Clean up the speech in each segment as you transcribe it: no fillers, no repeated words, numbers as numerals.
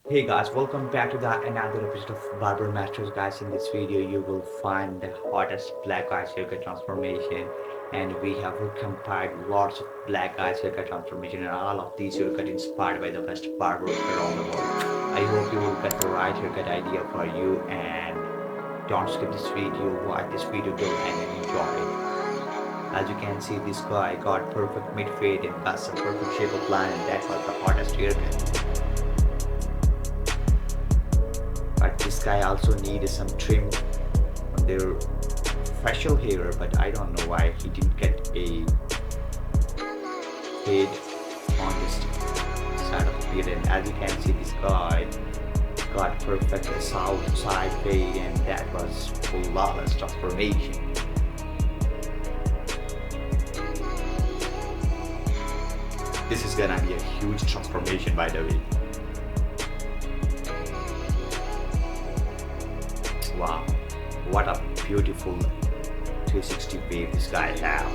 Hey guys, welcome back to another episode of Barber Masters. Guys, in this video you will find the hottest black eye haircut transformation, and we have compiled lots of black eye haircut transformation, and all of these haircut inspired by the best barbers around the world. I hope you will get the right haircut idea for you, and don't skip this video. Watch this video till end and enjoy it. As you can see, this guy got perfect mid fade and got some perfect shape of line, and that was the hottest haircut. But this guy also needed some trim on their facial hair, but I don't know why he didn't get a fade on this side of the beard. And as you can see, this guy got perfect south side fade, and that was flawless transformation. This is gonna be a huge transformation, by the way. Wow, what a beautiful 360 wave this guy have.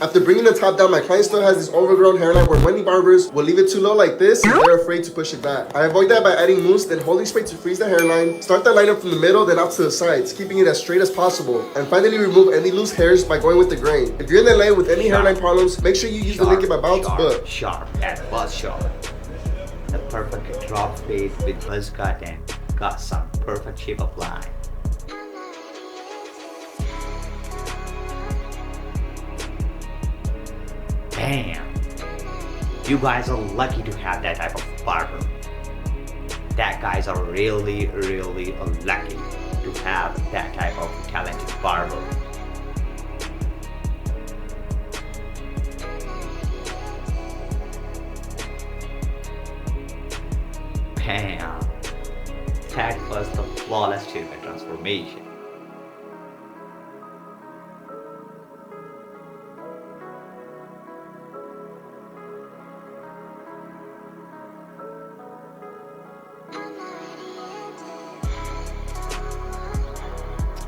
After bringing the top down, my client still has this overgrown hairline where many barbers will leave it too low like this and they're afraid to push it back. I avoid that by adding mousse, then holding spray to freeze the hairline. Start the line up from the middle, then out to the sides, keeping it as straight as possible. And finally remove any loose hairs by going with the grain. If you're in LA with any hairline problems, make sure you use the link in my bio to book. Sharp and buzz sharp. The perfect drop fade with buzz cut and got some perfect shape of line. Bam! You guys are lucky to have that type of barber. That guys are really lucky to have that type of talented barber. Bam! That was the flawless haircut transformation.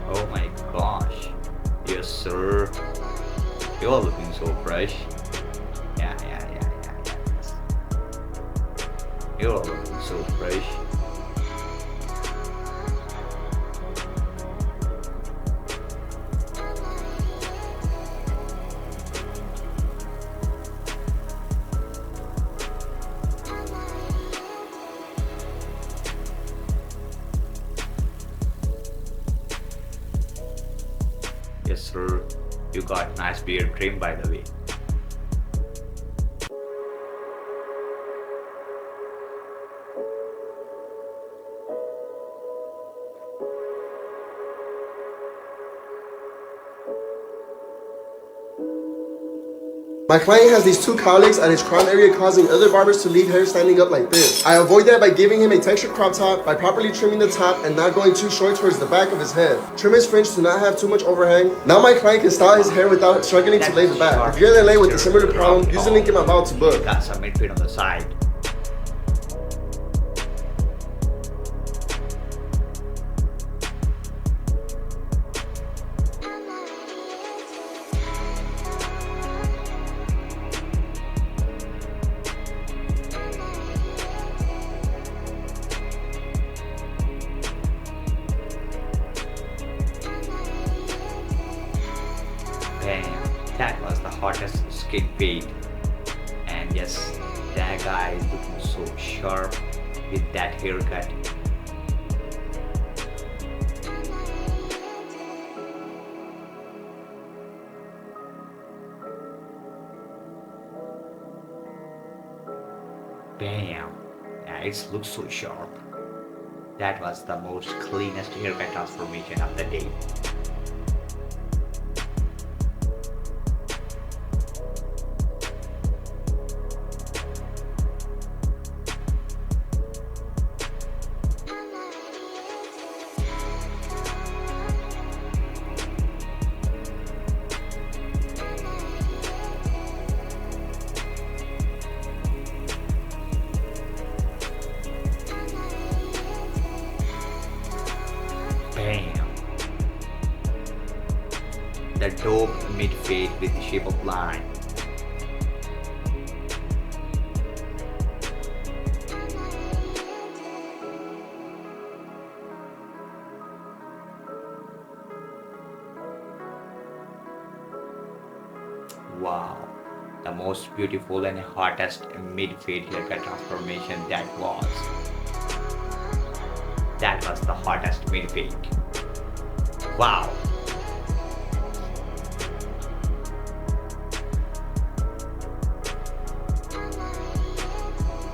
Oh my gosh. Yes, sir. You're looking so fresh. Yeah. Yes. You're looking so fresh. Yes, sir. You got nice beard trim, by the way. My client has these two cowlicks at his crown area causing other barbers to leave hair standing up like this. I avoid that by giving him a textured crop top, by properly trimming the top and not going too short towards the back of his head. Trim his fringe to not have too much overhang. Now my client can style his hair without struggling to lay the back. If you're in LA with a similar problem, use the link in my bio to book. Got some mid-fade on the side. Bam, that was the hottest skin fade. And yes, that guy is looking so sharp with that haircut. Bam, yeah, it looks so sharp. That was the most cleanest haircut transformation of the day. Bam! The dope mid fade with the shape of line. Wow, the most beautiful and hottest mid-fade haircut transformation that was the hottest mid-fade. Wow.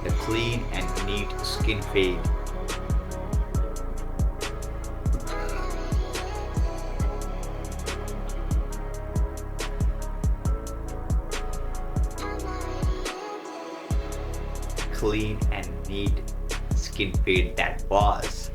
The clean and neat skin fade. Clean and neat skin fade that was.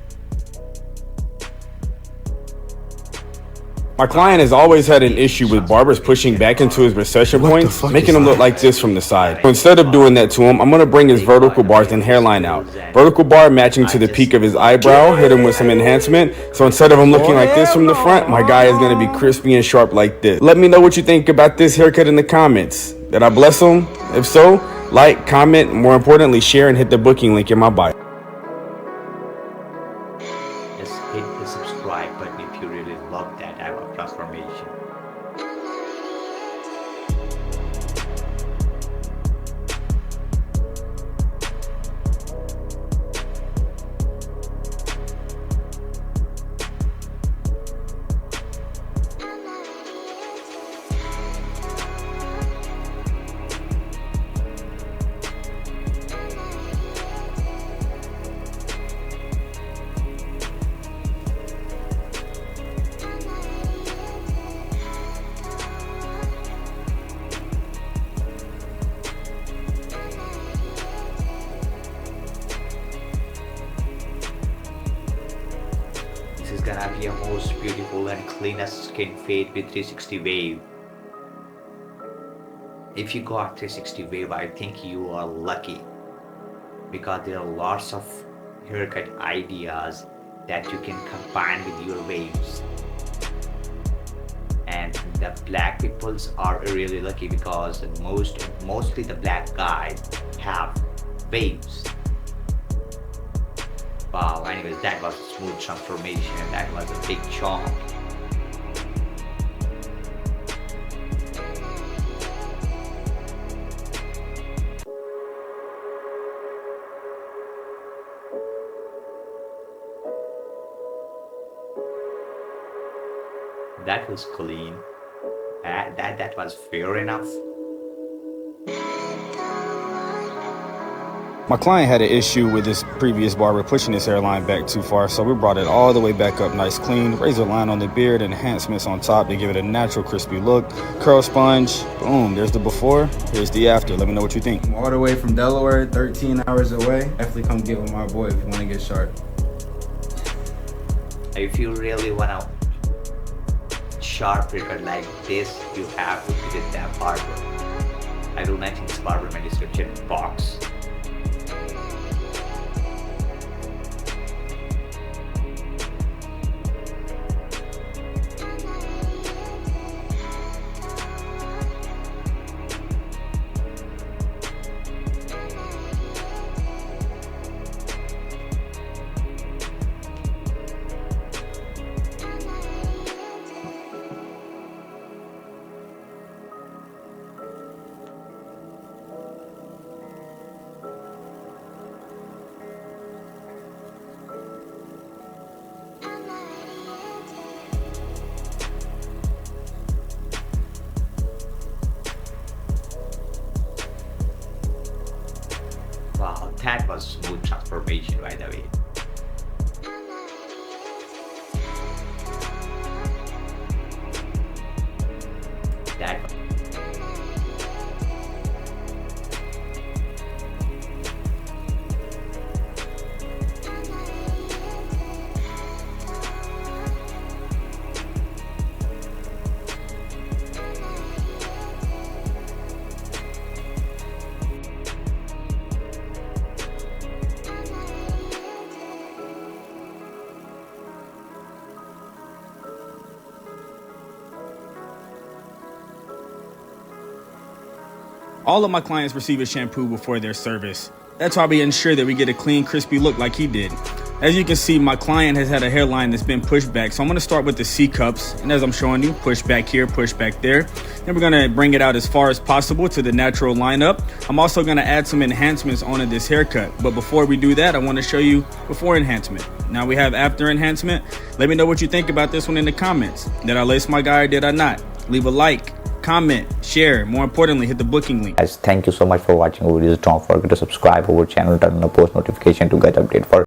My client has always had an issue with barbers pushing back into his recession points, making him look like this from the side. So instead of doing that to him, I'm going to bring his vertical bars and hairline out. Vertical bar matching to the peak of his eyebrow, hit him with some enhancement. So instead of him looking like this from the front, my guy is going to be crispy and sharp like this. Let me know what you think about this haircut in the comments. Did I bless him? If so, like, comment, more importantly, share and hit the booking link in my bio. Just hit the subscribe button if you really love that type of transformation. This is gonna be a most beautiful and cleanest skin fade with 360 wave. If you got 360 wave, I think you are lucky, because there are lots of haircut ideas that you can combine with your waves. And the black peoples are really lucky because mostly the black guys have waves. Wow, anyways, that was a smooth transformation. That was a big chomp. That was clean. That was fair enough. My client had an issue with his previous barber pushing his hairline back too far, so we brought it all the way back up nice clean, razor line on the beard, enhancements on top to give it a natural crispy look, curl sponge, boom, there's the before, here's the after. Let me know what you think. I'm all the way from Delaware, 13 hours away. Definitely come get with my boy if you want to get sharp. If you really wanna sharp haircut like this, you have to visit that barber. I will mention this barber in my description box. Wow, that was smooth transformation by the way. That All of my clients receive a shampoo before their service. That's why we ensure that we get a clean, crispy look like he did. As you can see, my client has had a hairline that's been pushed back. So I'm gonna start with the C cups. And as I'm showing you, push back here, push back there. Then we're gonna bring it out as far as possible to the natural lineup. I'm also gonna add some enhancements onto this haircut. But before we do that, I wanna show you before enhancement. Now we have after enhancement. Let me know what you think about this one in the comments. Did I lace my guy or did I not? Leave a like, comment, share. More importantly, hit the booking link. Guys, thank you so much for watching our videos. Don't forget to subscribe our channel, turn on the post notification to get update for